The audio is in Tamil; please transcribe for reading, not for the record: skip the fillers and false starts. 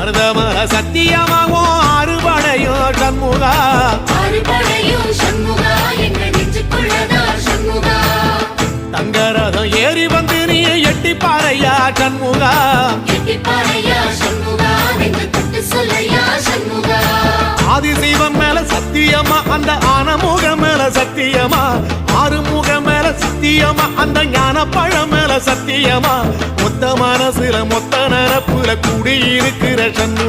மருதமர சத்தியமாகும் அறுபடையோ சண்முகா தங்கரதம் ஏறி வந்து நீ எட்டி பாறையா சண்முகா ஆதிசைவம் மேல சத்தியமா அந்த ஆனமுகம் மேல சத்தியமா ஆறுமுகம் மேல சத்தியமா அந்த ஞான பழம் மேல சத்தியமா மொத்த மனசுல மொத்த நரப்புல கூடியிருக்கிற சண்முகா